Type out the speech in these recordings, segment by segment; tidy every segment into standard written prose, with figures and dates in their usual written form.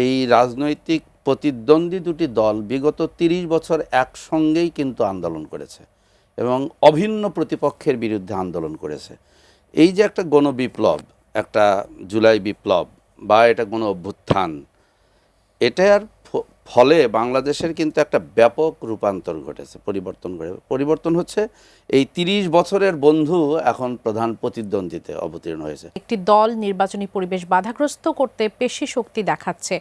এই রাজনৈতিক প্রতিদ্বন্দ্বী দুটি দল বিগত ৩০ বছর একসঙ্গেই কিন্তু আন্দোলন করেছে এবং অভিন্ন প্রতিপক্ষের বিরুদ্ধে আন্দোলন করেছে। এই যে একটা গণবিপ্লব, একটা জুলাই বিপ্লব বা এটা গণ অভ্যুত্থান, এটার ফলে বাংলাদেশের কিন্তু একটা ব্যাপক রূপান্তর ঘটেছে, পরিবর্তন হচ্ছে। এই ৩০ বছরের বন্ধু এখন প্রধান প্রতিদ্বন্দ্বিতে অবতীর্ণ হয়েছে। একটি দল নির্বাচনী পরিবেশ বাধাগ্রস্ত করতে পেশি শক্তি দেখাচ্ছে,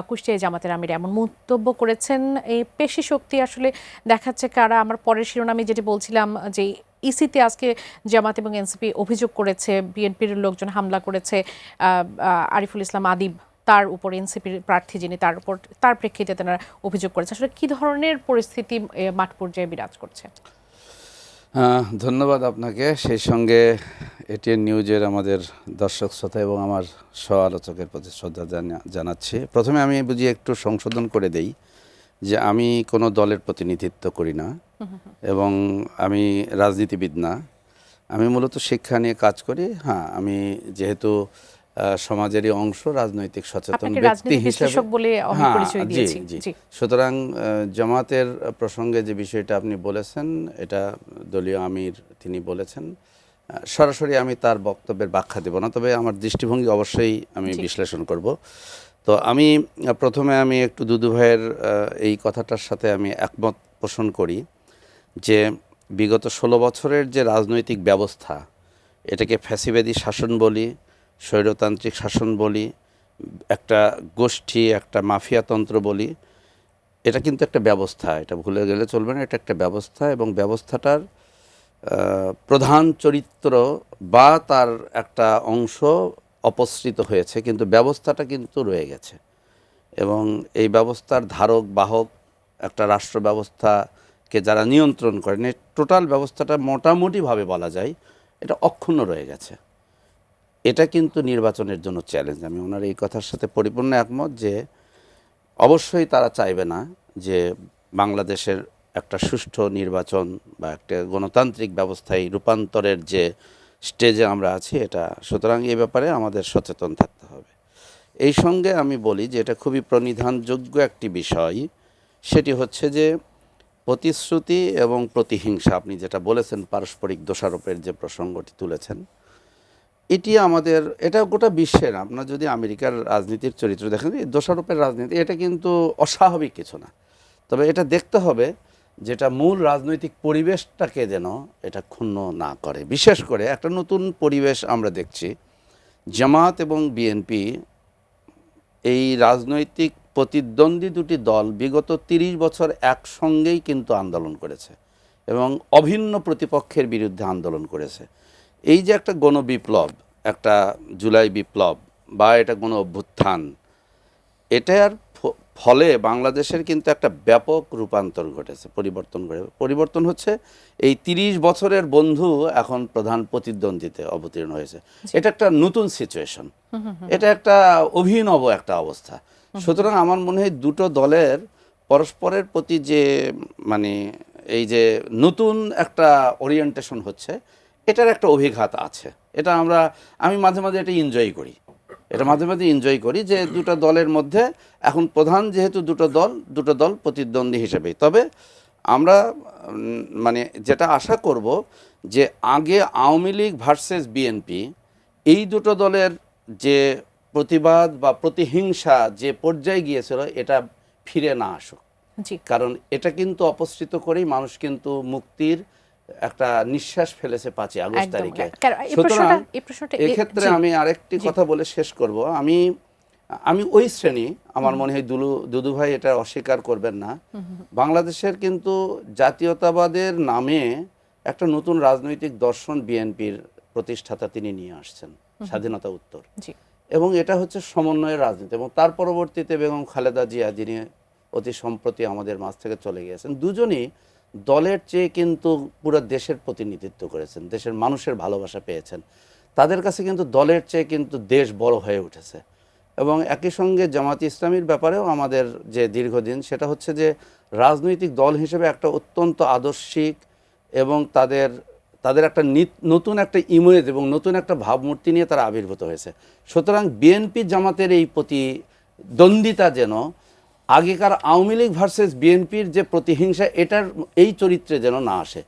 কুষ্টিয়া জামাতের আমির এমন মন্তব্য করেছেন। এই পেশি শক্তি আসলে দেখাচ্ছে কারা? আমার পরের শিরোনামে যেটি বলছিলাম যে ইসিতে আজকে জামাত এবং এনসিপি অভিযোগ করেছে বিএনপির লোকজন হামলা করেছে, আরিফুল ইসলাম আদিব তার উপর, এনসিপির প্রার্থী যিনি, তার উপর, তার প্রেক্ষিতে তারা অভিযোগ করেছে। আসলে কি ধরনের পরিস্থিতি মাঠ পর্যায়ে বিরাজ করছে? ধন্যবাদ আপনাকে। সেই সঙ্গে এটিএন নিউজের আমাদের দর্শক শ্রোতা এবং আমার সহ আলোচকের প্রতি শ্রদ্ধা জানাচ্ছি। প্রথমে আমি বুঝি একটু সংশোধন করে দেই যে আমি কোনো দলের প্রতিনিধিত্ব করি না এবং আমি রাজনীতিবিদ না। আমি মূলত শিক্ষা নিয়ে কাজ করি। হ্যাঁ, আমি যেহেতু সমাজেরই অংশ, রাজনৈতিক সচেতন ব্যক্তি হিসেবে, সুতরাং জামাতের প্রসঙ্গে যে বিষয়টা আপনি বলেছেন, এটা দলীয় আমির তিনি বলেছেন, সরাসরি আমি তার বক্তব্যের ব্যাখ্যা দেব না, তবে আমার দৃষ্টিভঙ্গি অবশ্যই আমি বিশ্লেষণ করব। তো আমি প্রথমে একটু দুদু ভাইয়ের এই কথাটার সাথে আমি একমত পোষণ করি যে বিগত ১৬ বছরের যে রাজনৈতিক ব্যবস্থা, এটাকে ফ্যাসিবাদী শাসন বলি, স্বৈরতান্ত্রিক শাসন বলি, একটা গোষ্ঠী, একটা মাফিয়াতন্ত্র বলি, এটা কিন্তু একটা ব্যবস্থা, এটা ভুলে গেলে চলবে না। এটা একটা ব্যবস্থা এবং ব্যবস্থাটার প্রধান চরিত্র বা তার একটা অংশ অপসৃত হয়েছে, কিন্তু ব্যবস্থাটা কিন্তু রয়ে গেছে এবং এই ব্যবস্থার ধারক বাহক একটা রাষ্ট্র ব্যবস্থাকে যারা নিয়ন্ত্রণ করেন, এই টোটাল ব্যবস্থাটা মোটামুটিভাবে বলা যায় এটা অক্ষুণ্ণ রয়ে গেছে। এটা কিন্তু নির্বাচনের জন্য চ্যালেঞ্জ। আমি ওনার এই কথার সাথে পরিপূর্ণ একমত যে অবশ্যই তারা চাইবে না যে বাংলাদেশের একটা সুষ্ঠু নির্বাচন বা একটা গণতান্ত্রিক ব্যবস্থায় রূপান্তরের যে স্টেজে আমরা আছি এটা, সুতরাং এই ব্যাপারে আমাদের সচেতন থাকতে হবে। এই সঙ্গে আমি বলি যে এটা খুবই প্রণিধানযোগ্য একটি বিষয়, সেটি হচ্ছে যে প্রতিশ্রুতি এবং প্রতিহিংসা, আপনি যেটা বলেছেন পারস্পরিক দোষারোপের যে প্রসঙ্গটি তুলেছেন, এটি আমাদের, এটা গোটা বিশ্বের, আপনার যদি আমেরিকার রাজনীতির চরিত্র দেখেন, এই দোষারোপের রাজনীতি এটা কিন্তু অস্বাভাবিক কিছু না, তবে এটা দেখতে হবে যেটা মূল রাজনৈতিক পরিবেশটাকে যেন এটা ক্ষুণ্ণ না করে। বিশেষ করে একটা নতুন পরিবেশ আমরা দেখছি, জামাত এবং বিএনপি এই রাজনৈতিক প্রতিদ্বন্দ্বী দুটি দল বিগত ৩০ বছর একসঙ্গেই কিন্তু আন্দোলন করেছে এবং অভিন্ন প্রতিপক্ষের বিরুদ্ধে আন্দোলন করেছে। এই যে একটা গণবিপ্লব, একটা জুলাই বিপ্লব বা এটা গণ অভ্যুত্থান, এটার ফলে বাংলাদেশের কিন্তু একটা ব্যাপক রূপান্তর ঘটেছে, পরিবর্তন হচ্ছে। এই ৩০ বছরের বন্ধু এখন প্রধান প্রতিদ্বন্দ্বিতে অবতীর্ণ হয়েছে। এটা একটা নতুন সিচুয়েশন, এটা একটা অভিনব একটা অবস্থা। সুতরাং আমার মনে হয় দুটো দলের পরস্পরের প্রতি যে মানে এই যে নতুন একটা ওরিয়েন্টেশন হচ্ছে, এটার একটা অভিঘাত আছে। এটা আমি মাঝে মাঝে এটা এনজয় করি যে দুটো দলের মধ্যে এখন প্রধান যেহেতু দুটো দল প্রতিদ্বন্দ্বী হিসেবে। তবে আমরা মানে যেটা আশা করব যে আগে আওয়ামী লীগ ভার্সেস বিএনপি, এই দুটো দলের যে প্রতিবাদ বা প্রতিহিংসা যে পর্যায়ে গিয়েছিল, এটা ফিরে না আসুক, কারণ এটা কিন্তু অপসৃত করেই মানুষ কিন্তু মুক্তির একটা নিঃশ্বাস ফেলেছে 5ই আগস্ট তারিখে। সুতরাং এক্ষেত্রে আমি আরেকটি কথা বলে শেষ করব। আমি ওই শ্রেণী, আমার মনে হয় দুদু ভাই এটা অস্বীকার করবেন না, বাংলাদেশের কিন্তু জাতীয়তাবাদের নামে একটা নতুন রাজনৈতিক দর্শন বিএনপির প্রতিষ্ঠাতা তিনি নিয়ে আসছেন স্বাধীনতা উত্তর, এবং এটা হচ্ছে সমন্বয়ের রাজনীতি। এবং তার পরবর্তীতে বেগম খালেদা জিয়া, যিনি অতি সম্প্রতি আমাদের মাঝ থেকে চলে গিয়েছেন, দুজনই দলের চেয়ে কিন্তু পুরো দেশের প্রতিনিধিত্ব করেছেন, দেশের মানুষের ভালোবাসা পেয়েছেন। তাদের কাছে কিন্তু দলের চেয়ে কিন্তু দেশ বড় হয়ে উঠেছে। এবং একই সঙ্গে জামাত ইসলামীর ব্যাপারেও আমাদের যে দীর্ঘদিন, সেটা হচ্ছে যে রাজনৈতিক দল হিসেবে একটা অত্যন্ত আদর্শিক এবং তাদের একটা নতুন একটা ইমেজ এবং নতুন একটা ভাবমূর্তি নিয়ে তারা আবির্ভূত হয়েছে। সুতরাং বিএনপি জামাতের এই প্রতি দ্বন্দ্বিতা যেন আগেকার আওয়ামী লীগ ভার্সেস বিএনপির যে প্রতিহিংসা এটার এই চরিত্রে যেন না আসে।